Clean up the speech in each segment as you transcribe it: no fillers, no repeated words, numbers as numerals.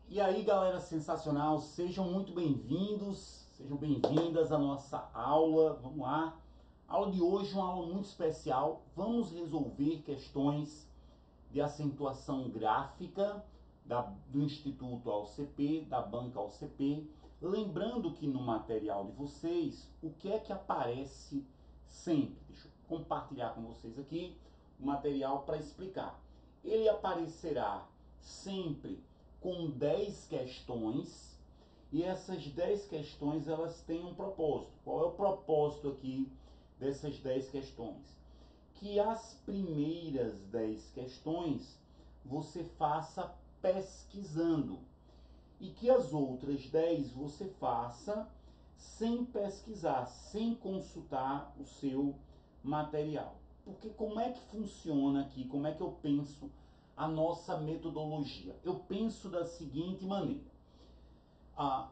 E aí, galera sensacional, sejam muito bem-vindos, sejam bem-vindas à nossa aula. Vamos lá. A aula de hoje é uma aula muito especial. Vamos resolver questões de acentuação gráfica do Instituto AOCP, da Banca AOCP. Lembrando que no material de vocês, o que é que aparece sempre? Deixa eu compartilhar com vocês aqui o material para explicar. Ele aparecerá sempre com 10 questões, e essas 10 questões elas têm um propósito. Qual é o propósito aqui dessas 10 questões? Que as primeiras 10 questões você faça pesquisando e que as outras 10 você faça sem pesquisar, sem consultar o seu material. Porque como é que funciona aqui, como é que eu penso a nossa metodologia? Eu penso da seguinte maneira.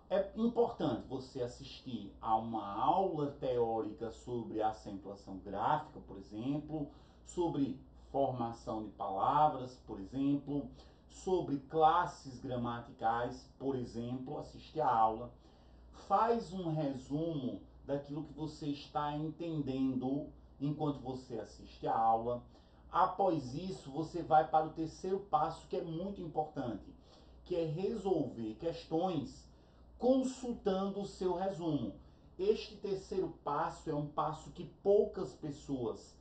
É importante você assistir a uma aula teórica sobre acentuação gráfica, por exemplo, sobre formação de palavras, por exemplo, sobre classes gramaticais, por exemplo, assistir a aula, faz um resumo daquilo que você está entendendo enquanto você assiste a aula. Após isso, você vai para o terceiro passo, que é muito importante, que é resolver questões consultando o seu resumo. Este terceiro passo é um passo que poucas pessoas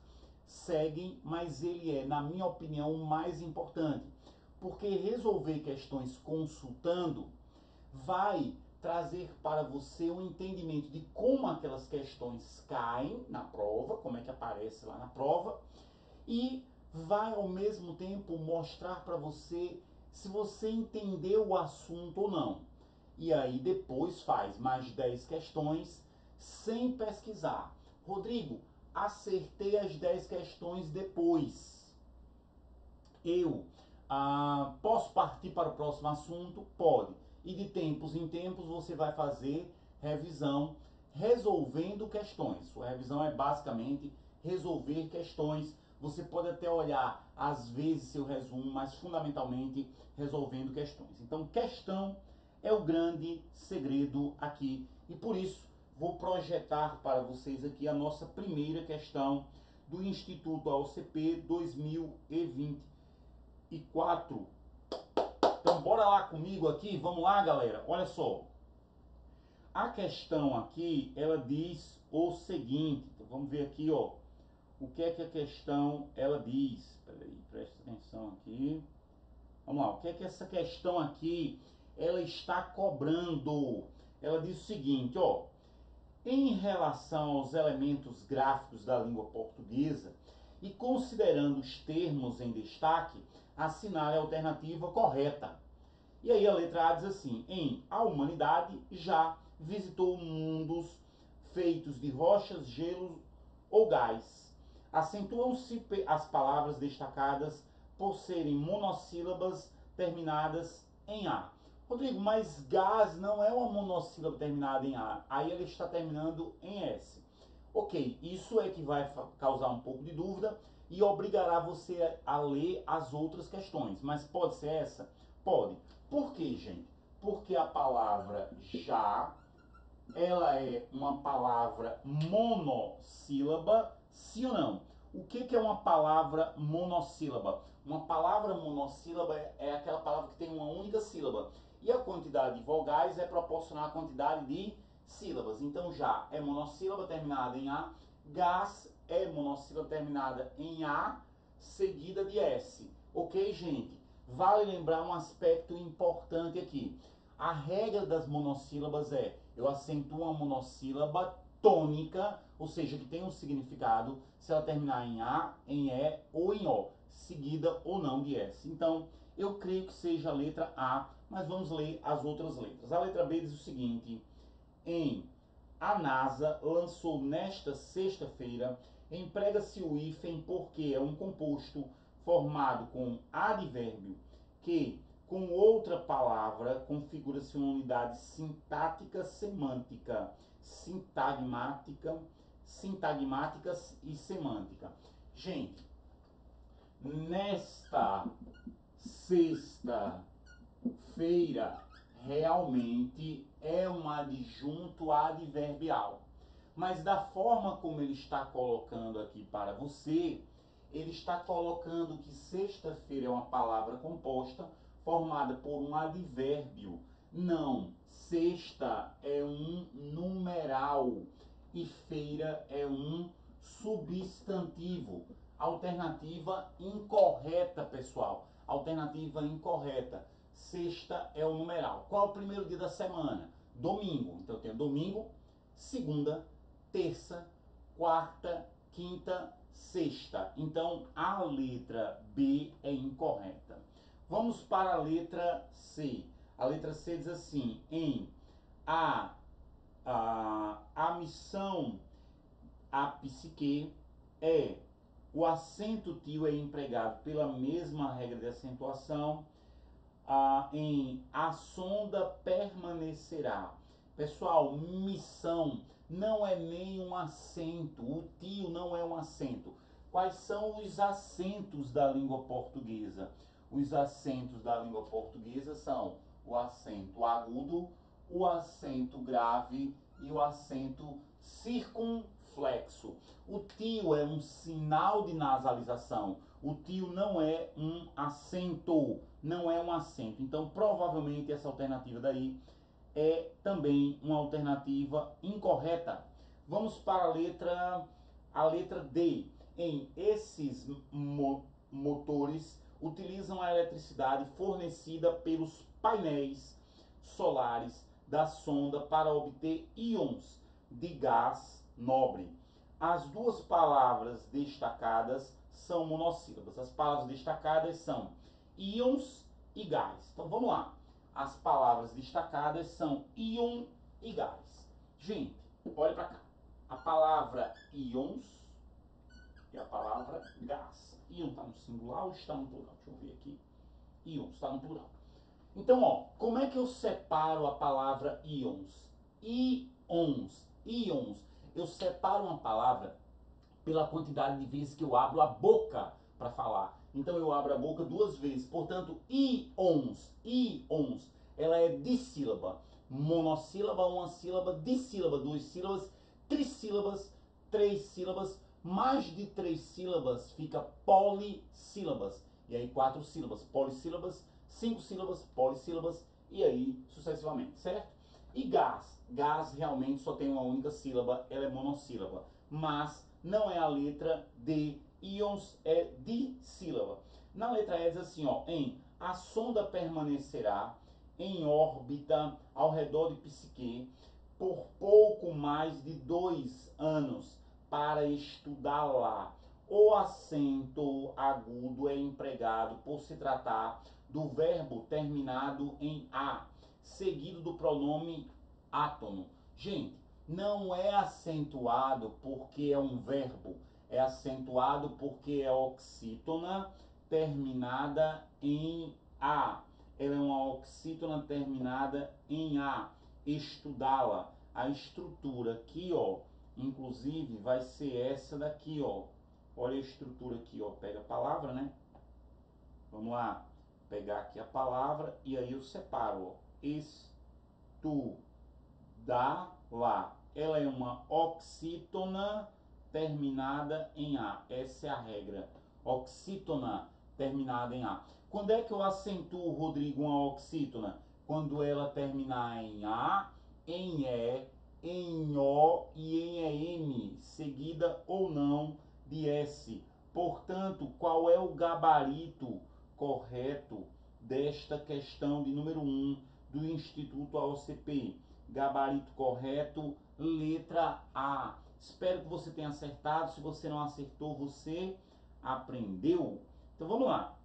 seguem, mas ele é, na minha opinião, o mais importante. Porque resolver questões consultando vai trazer para você um entendimento de como aquelas questões caem na prova, como é que aparece lá na prova, e vai ao mesmo tempo mostrar para você se você entendeu o assunto ou não. E aí depois faz mais 10 questões sem pesquisar. Rodrigo, acertei as 10 questões depois. Eu posso partir para o próximo assunto? Pode. E de tempos em tempos você vai fazer revisão, resolvendo questões. Sua revisão é basicamente resolver questões. Você pode até olhar, às vezes, seu resumo, mas fundamentalmente resolvendo questões. Então, questão é o grande segredo aqui. E por isso, vou projetar para vocês aqui a nossa primeira questão do Instituto AOCP 2024. Então, bora lá comigo aqui. Vamos lá, galera. Olha só. A questão aqui, ela diz o seguinte. Então, vamos ver aqui, ó. O que é que a questão, ela diz? Peraí, presta atenção aqui. Vamos lá. O que é que essa questão aqui, ela está cobrando? Ela diz o seguinte, ó. Em relação aos elementos gráficos da língua portuguesa e considerando os termos em destaque, assinale a alternativa correta. E aí a letra A diz assim: a humanidade já visitou mundos feitos de rochas, gelo ou gás. Acentuam-se as palavras destacadas por serem monossílabas terminadas em A. Rodrigo, mas gás não é uma monossílaba terminada em A. Aí ele está terminando em S. Ok, isso é que vai causar um pouco de dúvida e obrigará você a ler as outras questões. Mas pode ser essa? Pode. Por quê, gente? Porque a palavra já, ela é uma palavra monossílaba, sim ou não? O que é uma palavra monossílaba? Uma palavra monossílaba é aquela palavra que tem uma única sílaba. E a quantidade de vogais é proporcional à quantidade de sílabas. Então já é monossílaba terminada em A, gás é monossílaba terminada em A, seguida de S. Ok, gente? Vale lembrar um aspecto importante aqui. A regra das monossílabas é: eu acentuo uma monossílaba tônica, ou seja, que tem um significado, se ela terminar em A, em E ou em O, seguida ou não de S. Então, eu creio que seja a letra A, mas vamos ler as outras letras. A letra B diz o seguinte: a NASA lançou nesta sexta-feira, emprega-se o hífen porque é um composto formado com advérbio que, com outra palavra, configura-se uma unidade sintática semântica, sintagmática e semântica. Gente, nesta sexta-feira, Feira realmente é um adjunto adverbial. Mas da forma como ele está colocando aqui para você, ele está colocando que sexta-feira é uma palavra composta formada por um advérbio. Não, sexta é um numeral e feira é um substantivo. Alternativa incorreta, pessoal. Alternativa incorreta. Sexta é o numeral. Qual é o primeiro dia da semana? Domingo. Então eu tenho domingo, segunda, terça, quarta, quinta, sexta. Então a letra B é incorreta. Vamos para a letra C. A letra C diz assim: em a missão a psique é o acento tio é empregado pela mesma regra de acentuação. Em a sonda permanecerá. Pessoal, missão não é nem um acento. O tio não é um acento. Quais são os acentos da língua portuguesa? Os acentos da língua portuguesa são o acento agudo, o acento grave e o acento circunflexo. O tio é um sinal de nasalização. O tio não é um acento, não é um acento. Então, provavelmente essa alternativa daí é também uma alternativa incorreta. Vamos para a letra D. Em esses motores utilizam a eletricidade fornecida pelos painéis solares da sonda para obter íons de gás nobre. As duas palavras destacadas são monossílabas. As palavras destacadas são íons e gás. Então vamos lá. As palavras destacadas são íon e gás. Gente, olha para cá. A palavra íons e a palavra gás. Íon está no singular ou está no plural? Deixa eu ver aqui. Íons está no plural. Então, ó, como é que eu separo a palavra íons? Íons. Íons. Eu separo uma palavra pela quantidade de vezes que eu abro a boca para falar. Então eu abro a boca duas vezes. Portanto, íons. Íons. Ela é dissílaba. Monossílaba, uma sílaba, dissílaba, duas sílabas, trissílabas, três sílabas, mais de três sílabas fica polissílabas. E aí quatro sílabas, polissílabas, cinco sílabas, polissílabas e aí sucessivamente, certo? E gás. Gás realmente só tem uma única sílaba, ela é monossílaba. Mas não é a letra D. Íons é dissílaba. Na letra E diz assim, ó, em a sonda permanecerá em órbita ao redor de Psique por pouco mais de 2 anos para estudá-la. O acento agudo é empregado por se tratar do verbo terminado em A, seguido do pronome átono. Gente, não é acentuado porque é um verbo, é acentuado porque é oxítona terminada em A. Ela é uma oxítona terminada em A. Estudá-la. A estrutura aqui, ó, inclusive vai ser essa daqui, ó. Olha a estrutura aqui, ó. Pega a palavra, né? Vamos lá. Pegar aqui a palavra e aí eu separo, ó. Estudá-la. Ela é uma oxítona terminada em A. Essa é a regra. Oxítona terminada em A. Quando é que eu acentuo, Rodrigo, uma oxítona? Quando ela terminar em A, em E, em O e em EM, seguida ou não de S. Portanto, qual é o gabarito correto desta questão de número 1 do Instituto AOCP? Gabarito correto, letra A. Espero que você tenha acertado. Se você não acertou, você aprendeu. Então vamos lá.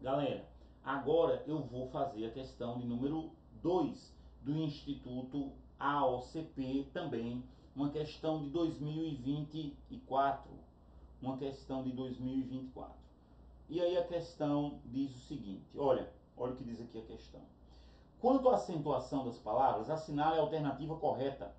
Galera, agora eu vou fazer a questão de número 2 do Instituto AOCP também, uma questão de 2024. Uma questão de 2024. E aí a questão diz o seguinte, olha o que diz aqui a questão. Quanto à acentuação das palavras, assinale a alternativa correta.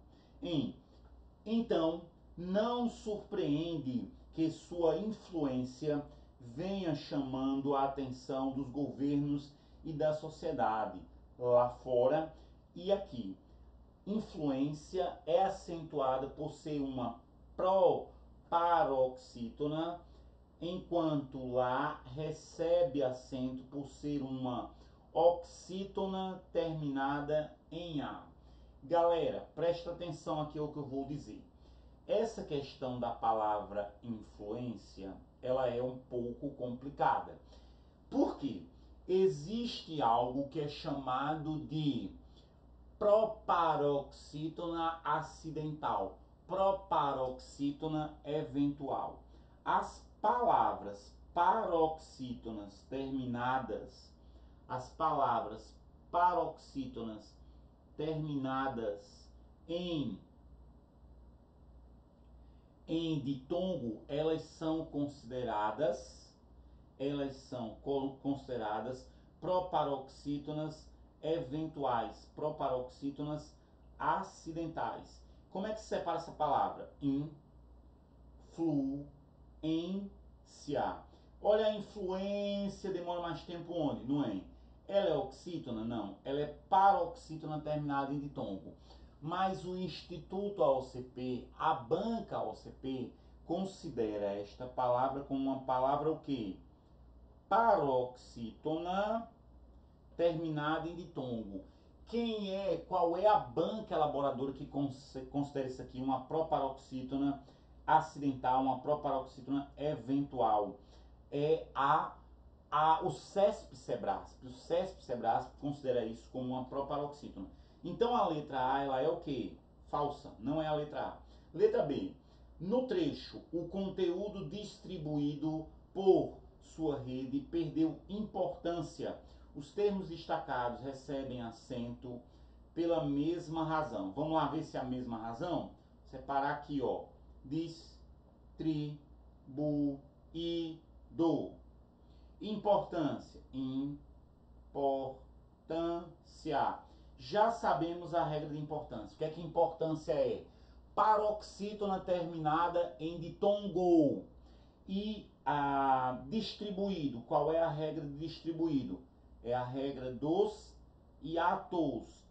Então, não surpreende que sua influência venha chamando a atenção dos governos e da sociedade lá fora e aqui. Influência é acentuada por ser uma proparoxítona, enquanto lá recebe acento por ser uma oxítona terminada em A. Galera, presta atenção aqui ao que eu vou dizer. Essa questão da palavra influência, ela é um pouco complicada. Por quê? Existe algo que é chamado de proparoxítona acidental, proparoxítona eventual. As palavras paroxítonas terminadas, as palavras paroxítonas terminadas em ditongo, elas são consideradas proparoxítonas eventuais, proparoxítonas acidentais. Como é que se separa essa palavra? Influência. Olha, a influência demora mais tempo onde? No em. Ela é oxítona? Não. Ela é paroxítona terminada em ditongo. Mas o Instituto AOCP, a banca AOCP, considera esta palavra como uma palavra o quê? Paroxítona terminada em ditongo. Qual é a banca elaboradora que considera isso aqui uma proparoxítona acidental, uma proparoxítona eventual? É o CESP-Cebrasp. O CESP-Cebrasp considera isso como uma proparoxítona. Então a letra A, ela é o quê? Falsa, não é a letra A. Letra B. No trecho, o conteúdo distribuído por sua rede perdeu importância. Os termos destacados recebem acento pela mesma razão. Vamos lá ver se é a mesma razão? Separar aqui, ó. Distribuído. Importância. Importância. Já sabemos a regra de importância. O que é que importância é? Paroxítona terminada em ditongo. E distribuído. Qual é a regra de distribuído? É a regra dos hiatos.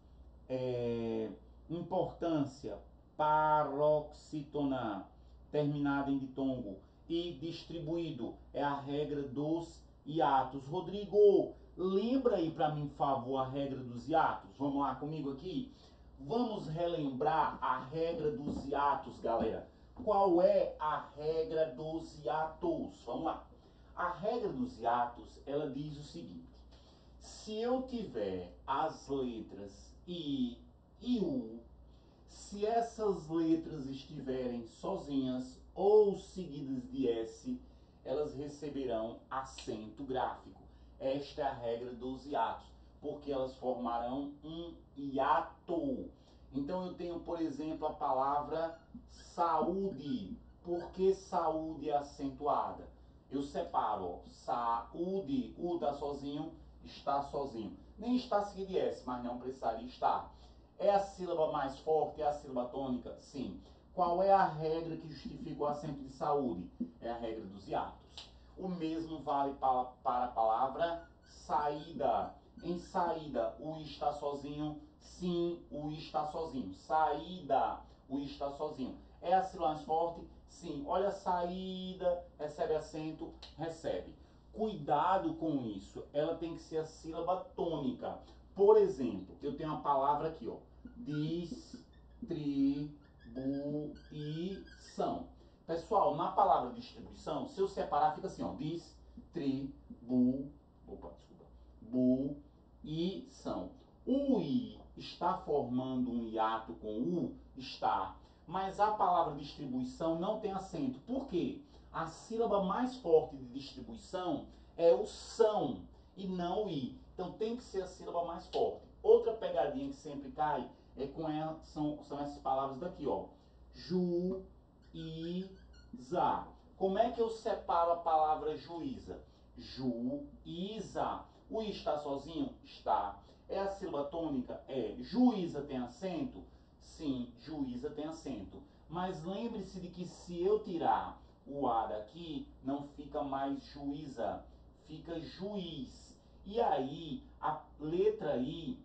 Importância. Paroxítona terminada em ditongo. E distribuído. É a regra dos hiatos. Rodrigo, lembra aí para mim, por favor, a regra dos hiatos? Vamos lá comigo aqui? Vamos relembrar a regra dos hiatos, galera. Qual é a regra dos hiatos? Vamos lá. A regra dos hiatos, ela diz o seguinte. Se eu tiver as letras I e U, se essas letras estiverem sozinhas ou seguidas de S, elas receberão acento gráfico. Esta é a regra dos hiatos, porque elas formarão um hiato. Então eu tenho, por exemplo, a palavra saúde. Por que saúde é acentuada? Eu separo, ó, saúde, U está sozinho, está sozinho. Nem está seguido de S, mas não precisaria estar. É a sílaba mais forte, é a sílaba tônica? Sim. Qual é a regra que justifica o acento de saúde? É a regra dos hiatos. O mesmo vale para a palavra saída. Em saída, o I está sozinho? Sim, o I está sozinho. Saída, o I está sozinho. É a sílaba mais forte? Sim. Olha, saída, recebe acento? Recebe. Cuidado com isso. Ela tem que ser a sílaba tônica. Por exemplo, eu tenho uma palavra aqui, ó. Distribuição. Pessoal, na palavra distribuição, se eu separar, fica assim, ó. Distribuição. O I está formando um hiato com U? Está. Mas a palavra distribuição não tem acento. Por quê? A sílaba mais forte de distribuição é o são e não o I. Então tem que ser a sílaba mais forte. Outra pegadinha que sempre cai é com são essas palavras daqui, ó. Juíza. Como é que eu separo a palavra juíza? Juíza. O I está sozinho? Está. É a sílaba tônica? É. Juíza tem acento? Sim, juíza tem acento. Mas lembre-se de que se eu tirar o A daqui, não fica mais juíza, fica juiz. E aí, a letra I,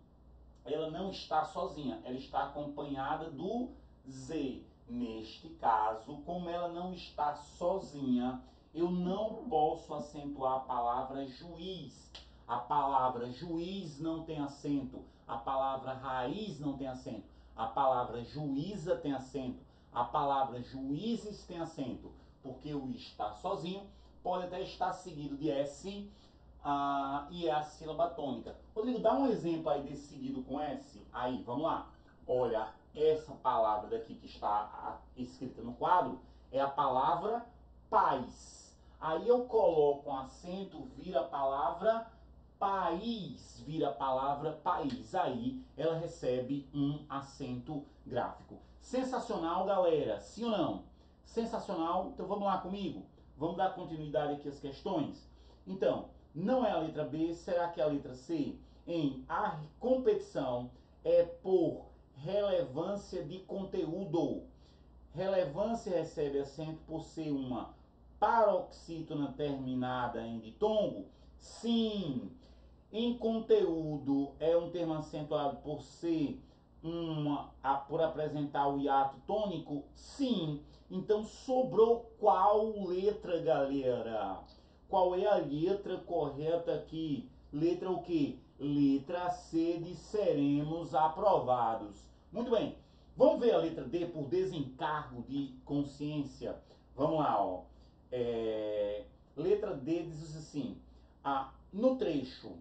ela não está sozinha, ela está acompanhada do Z. Neste caso, como ela não está sozinha, eu não posso acentuar a palavra juiz. A palavra juiz não tem acento, a palavra raiz não tem acento, a palavra juíza tem acento, a palavra juízes tem acento, porque o I está sozinho, pode até estar seguido de S, e é a sílaba tônica. Rodrigo, dá um exemplo aí desse seguido com S. Aí, vamos lá. Olha, essa palavra daqui que está escrita no quadro é a palavra paz. Aí eu coloco um acento, vira a palavra país, vira a palavra país. Aí ela recebe um acento gráfico. Sensacional, galera? Sim ou não? Sensacional? Então vamos lá comigo? Vamos dar continuidade aqui às questões? Então, não é a letra B, será que é a letra C? Em a competição é por relevância de conteúdo. Relevância recebe acento por ser uma paroxítona terminada em ditongo? Sim. Em conteúdo é um termo acentuado por ser por apresentar o hiato tônico? Sim. Então sobrou qual letra, galera? Qual é a letra correta aqui? Letra o quê? Letra C de seremos aprovados. Muito bem. Vamos ver a letra D por desencargo de consciência. Vamos lá, ó. Letra D diz assim: no trecho,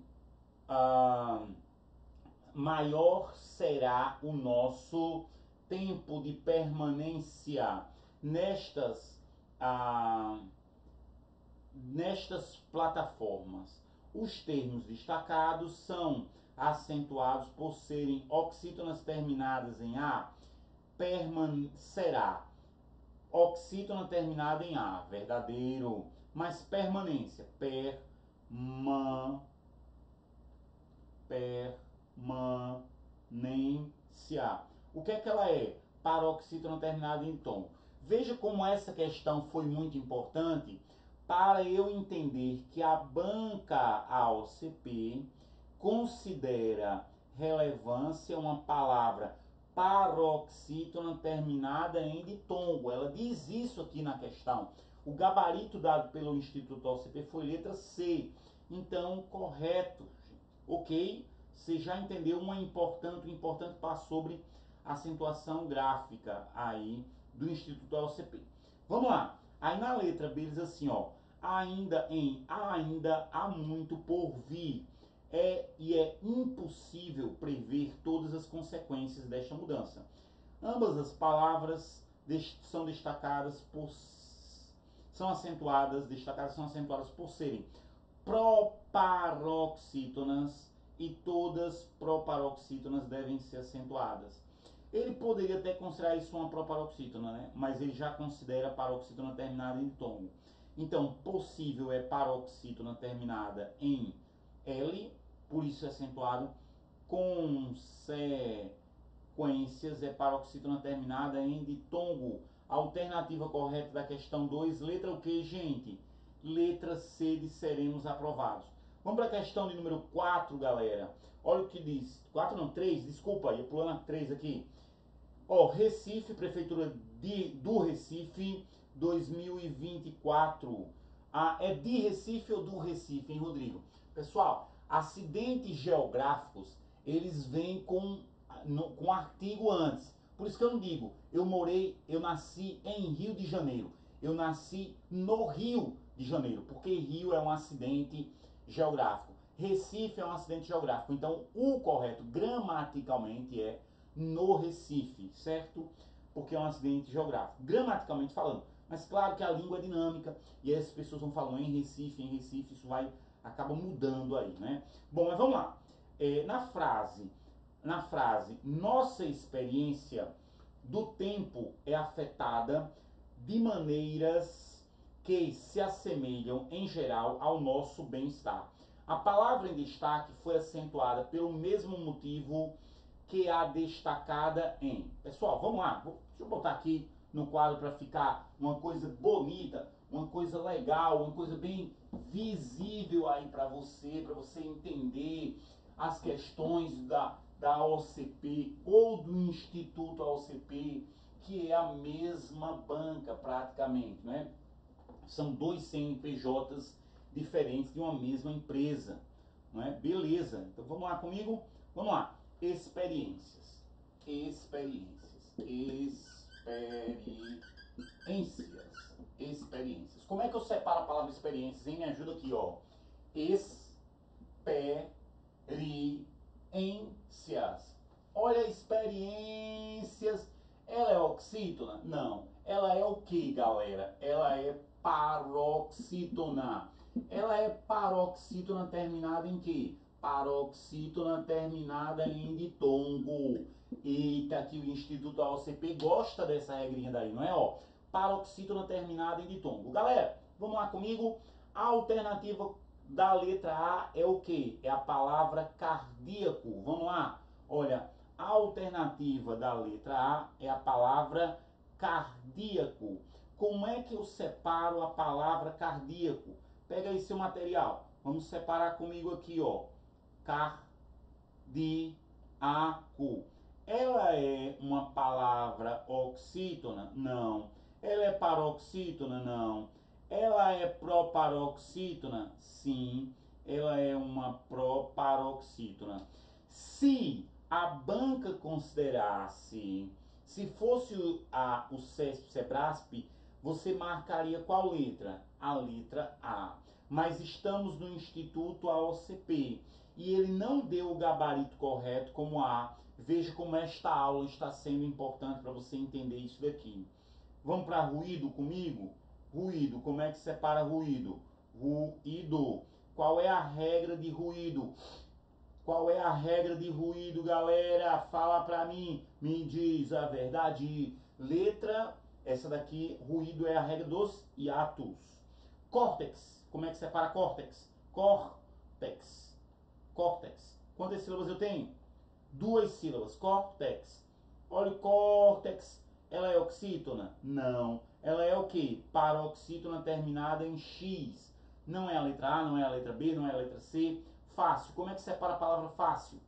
maior será o nosso tempo de permanência nestas, nestas plataformas. Os termos destacados são acentuados por serem oxítonas terminadas em A, permanecerá. Oxítona terminada em A, verdadeiro. Mas permanência, permanência. O que é que ela é? Paroxítona terminada em tom. Veja como essa questão foi muito importante para eu entender que a banca AOCP considera relevância uma palavra paroxítona terminada em ditongo. Ela diz isso aqui na questão. O gabarito dado pelo Instituto OCP foi letra C. Então, correto. Ok? Você já entendeu um importante passo sobre acentuação gráfica aí do Instituto OCP. Vamos lá. Aí na letra B diz assim, ó. Ainda há muito por vir. É impossível prever todas as consequências desta mudança. Ambas as palavras são destacadas são acentuadas por serem proparoxítonas e todas proparoxítonas devem ser acentuadas. Ele poderia até considerar isso uma proparoxítona, né? Mas ele já considera paroxítona terminada em ditongo. Então, possível é paroxítona terminada em L, por isso é acentuado. Consequências é paroxítona terminada em ditongo. A alternativa correta da questão 2, letra o que, gente? Letra C de seremos aprovados. Vamos para a questão de número 4, galera. Olha o que diz. 4 não, 3, desculpa, ia pulando a 3 aqui. Ó, Recife, Prefeitura do Recife, 2024. É de Recife ou do Recife, hein, Rodrigo? Pessoal, acidentes geográficos, eles vêm com artigo antes. Por isso que eu não digo, eu nasci em Rio de Janeiro. Eu nasci no Rio de Janeiro, porque Rio é um acidente geográfico. Recife é um acidente geográfico. Então, o correto gramaticalmente é no Recife, certo? Porque é um acidente geográfico, gramaticalmente falando. Mas claro que a língua é dinâmica e as pessoas vão falando em Recife, isso acaba mudando aí, né? Bom, mas vamos lá. Na frase, nossa experiência do tempo é afetada de maneiras que se assemelham, em geral, ao nosso bem-estar. A palavra em destaque foi acentuada pelo mesmo motivo que a destacada em. Pessoal, vamos lá. Deixa eu botar aqui no quadro para ficar uma coisa bonita, uma coisa legal, uma coisa bem visível aí para você entender as questões da OCP ou do Instituto OCP, que é a mesma banca praticamente, né? São dois CNPJs diferentes de uma mesma empresa, não é? Beleza, então vamos lá comigo? Vamos lá. Experiências. Experiências. Como é que eu separo a palavra experiências, hein? Me ajuda aqui, ó. Experiências. Olha, experiências. Ela é oxítona? Não. Ela é o que, galera? Ela é paroxítona. Ela é paroxítona terminada em quê? Paroxítona terminada em ditongo. Eita, que o Instituto AOCP gosta dessa regrinha daí, não é? Ó, paroxítona terminada em ditongo. Galera, vamos lá comigo. A alternativa da letra A é o que? É a palavra cardíaco. Vamos lá. Olha, a alternativa da letra A é a palavra cardíaco. Como é que eu separo a palavra cardíaco? Pega aí seu material. Vamos separar comigo aqui, ó. Cardíaco. Ela é uma palavra oxítona? Não. Ela é paroxítona? Não. Ela é proparoxítona? Sim. Ela é uma proparoxítona. Se a banca considerasse, se fosse o CESP, SEBRASP, você marcaria qual letra? A letra A. Mas estamos no Instituto AOCP e ele não deu o gabarito correto como A. Veja como esta aula está sendo importante para você entender isso daqui. Vamos para ruído comigo? Ruído, como é que separa ruído? Ruído. Qual é a regra de ruído? Qual é a regra de ruído, galera? Fala pra mim, me diz a verdade. Letra, essa daqui, ruído é a regra dos hiatos. Córtex, como é que separa córtex? Córtex, córtex. Quantas sílabas eu tenho? Duas sílabas, córtex. Olha o córtex, ela é oxítona? Não. Ela é o que? Paroxítona terminada em X. Não é a letra A, não é a letra B, não é a letra C. Fácil. Como é que separa a palavra fácil?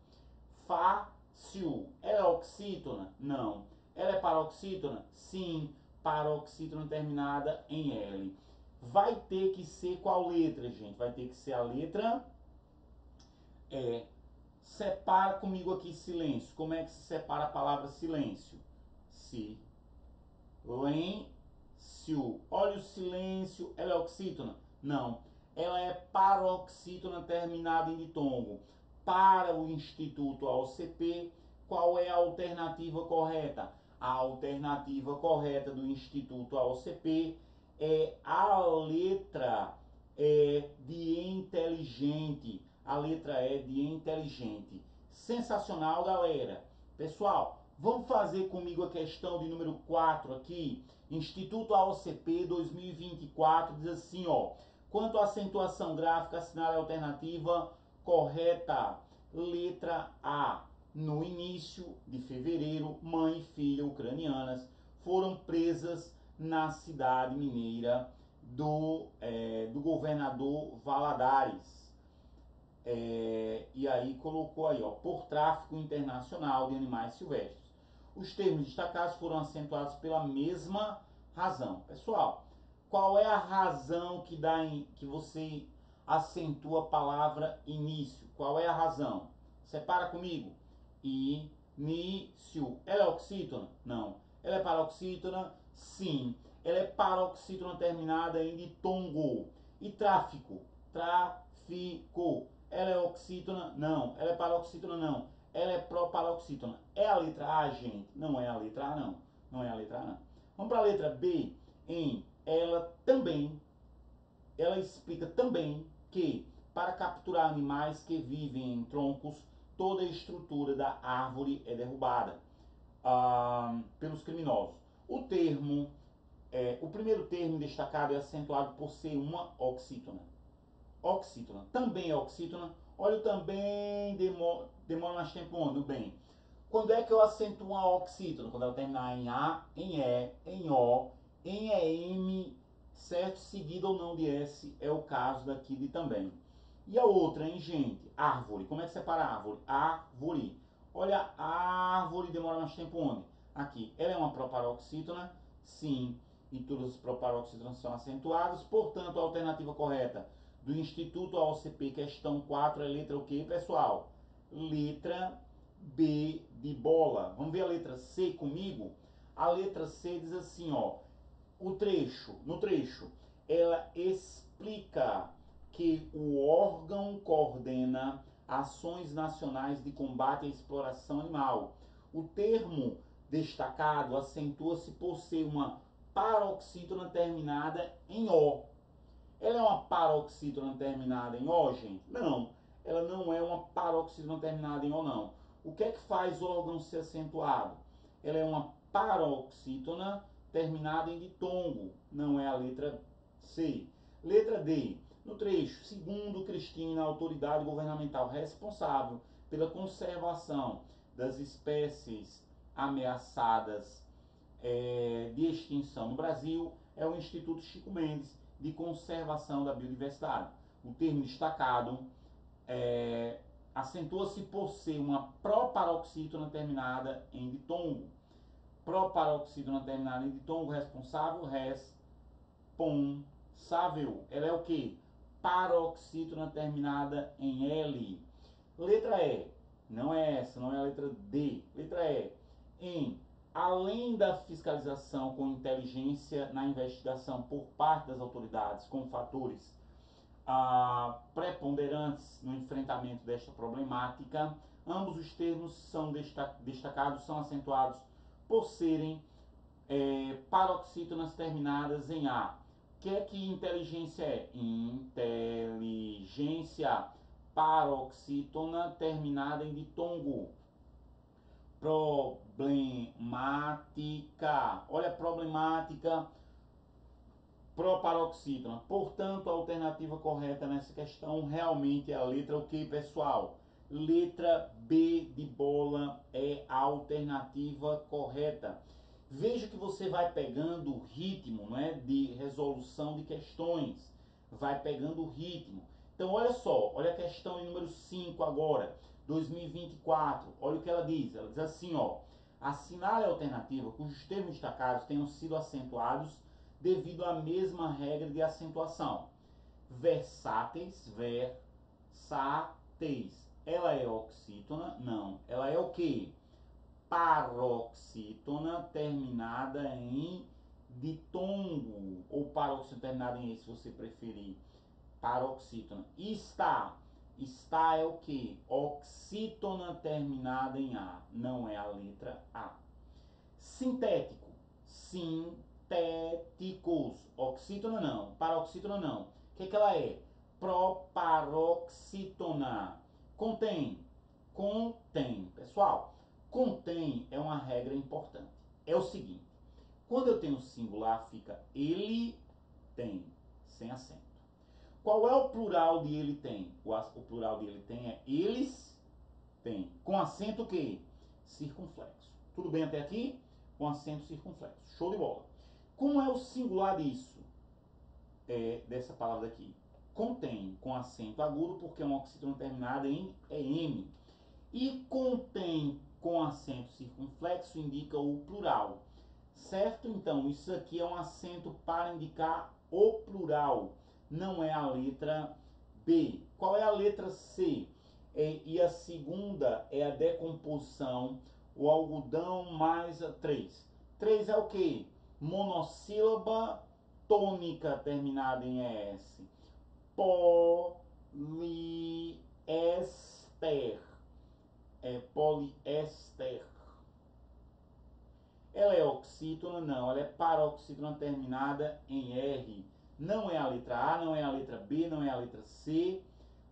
Fácil. Ela é oxítona? Não. Ela é paroxítona? Sim. Paroxítona terminada em L. Vai ter que ser qual letra, gente? Vai ter que ser a letra E. Separa comigo aqui silêncio. Como é que se separa a palavra silêncio? Silêncio. Olha o silêncio. Ela é oxítona? Não. Ela é paroxítona terminada em ditongo. Para o Instituto AOCP, qual é a alternativa correta? A alternativa correta do Instituto AOCP é a letra E de inteligente. A letra E de inteligente. Sensacional, galera. Pessoal, vamos fazer comigo a questão de número 4 aqui. Instituto AOCP 2024 diz assim, ó. Quanto à acentuação gráfica, assinale a alternativa correta. Letra A. No início de fevereiro, mãe e filha ucranianas foram presas na cidade mineira do governador Valadares. E aí colocou aí, ó, por tráfico internacional de animais silvestres. Os termos destacados foram acentuados pela mesma razão. Pessoal, qual é a razão que você acentua a palavra início? Qual é a razão? Separa comigo. Início. Ela é oxítona? Não. Ela é paroxítona? Sim. Ela é paroxítona terminada em ditongo. E tráfico? Tráfico. Ela é oxítona? Não. Ela é paroxítona? Não. Ela é proparoxítona. É a letra A, gente? Não é a letra A, não. Não é a letra A, não. Vamos para a letra B. Ela explica também que para capturar animais que vivem em troncos, toda a estrutura da árvore é derrubada pelos criminosos. O primeiro termo destacado é acentuado por ser uma oxítona. Oxítona. Também é oxítona. Olha o também demora mais tempo onde? No bem. Quando é que eu acentuo uma oxítona? Quando ela terminar em A, em E, em O, em EM, certo? Seguido ou não de S, é o caso daqui de também. E a outra, hein, gente? Árvore. Como é que separa árvore? Árvore. Olha, a árvore demora mais tempo onde? Aqui. Ela é uma proparoxítona? Sim. E todas as proparoxítonas são acentuadas. Portanto, a alternativa correta do Instituto AOCP, questão 4, é letra o quê, pessoal? Letra B de bola. Vamos ver a letra C comigo? A letra C diz assim, ó. No trecho, ela explica que o órgão coordena ações nacionais de combate à exploração animal. O termo destacado acentua-se por ser uma paroxítona terminada em O. Ela é uma paroxítona terminada em O, gente? Não, ela não é uma paroxítona terminada em O, não. O que é que faz o órgão ser acentuado? Ela é uma paroxítona terminada em ditongo, não é a letra C. Letra D. No trecho, segundo Cristina, a autoridade governamental responsável pela conservação das espécies ameaçadas de extinção no Brasil é o Instituto Chico Mendes de Conservação da Biodiversidade. O termo destacado acentua-se por ser uma proparoxítona terminada em ditongo. Proparoxítona terminada em ditongo, responsável, responsável. Ela é o que? Paroxítona terminada em L. Letra E. Não é essa, não é a letra D. Letra E. Em além da fiscalização com inteligência na investigação por parte das autoridades com fatores preponderantes no enfrentamento desta problemática, ambos os termos são destacados, são acentuados por serem paroxítonas terminadas em A. O que é que inteligência é? Inteligência paroxítona terminada em ditongo. Problemática. Olha a problemática. Proparoxítona. Portanto, a alternativa correta nessa questão realmente é a letra o que, pessoal? Letra B de bola é a alternativa correta. Veja que você vai pegando o ritmo, não é, de resolução de questões. Vai pegando o ritmo. Então, olha só, olha a questão de número 5 agora, 2024. Olha o que ela diz. Ela diz assim, ó. Assinale a alternativa cujos termos destacados tenham sido acentuados devido à mesma regra de acentuação. Versáteis, versáteis. Ela é oxítona? Não. Ela é o quê? Paroxítona terminada em ditongo. Ou paroxítona terminada em E, se você preferir. Paroxítona. Está. Está é o quê? Oxítona terminada em A. Não é a letra A. Sintético. Sintéticos. Oxítona não. Paroxítona não. O que, que ela é? Proparoxítona. Contém. Contém. Pessoal, contém é uma regra importante. É o seguinte. Quando eu tenho singular, fica ele tem, sem acento. Qual é o plural de ele tem? O plural de ele tem é eles têm. Com acento o quê? Circunflexo. Tudo bem até aqui? Com acento circunflexo. Show de bola. Como é o singular disso? Dessa palavra daqui. Contém com acento agudo, porque é uma oxítona terminada em EM. E contém com acento circunflexo indica o plural. Certo? Então, isso aqui é um acento para indicar o plural. Não é a letra B. Qual é a letra C? E a segunda é a decomposição, o algodão mais a 3. 3 é o que? Monossílaba tônica terminada em ES. Poliéster. É poliéster. Ela é oxítona? Não. Ela é paroxítona terminada em R. Não é a letra A, não é a letra B, não é a letra C.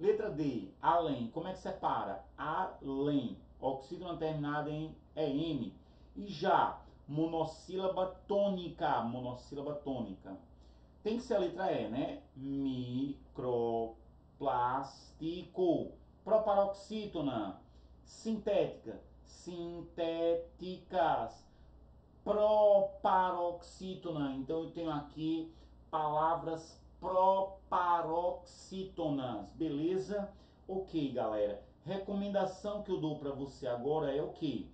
Letra D, além. Como é que separa? Além. Oxítona terminada em EM. E já, monossílaba tônica. Monossílaba tônica. Tem que ser a letra E, né? Microplástico. Proparoxítona. Sintética. Sintéticas. Proparoxítona. Então eu tenho aqui palavras proparoxítonas, beleza? Ok, galera. Recomendação que eu dou para você agora é o quê?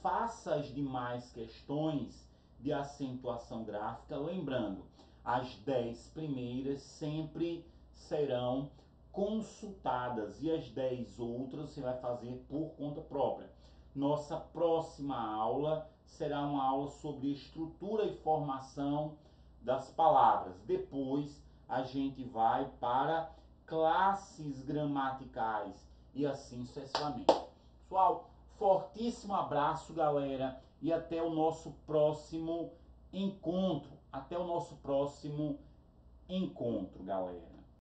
Faça as demais questões de acentuação gráfica, lembrando, as 10 primeiras sempre serão consultadas e as 10 outras você vai fazer por conta própria. Nossa próxima aula será uma aula sobre estrutura e formação das palavras. Depois a gente vai para classes gramaticais e assim sucessivamente. Pessoal, fortíssimo abraço, galera, e até o nosso próximo encontro. Até o nosso próximo encontro, galera.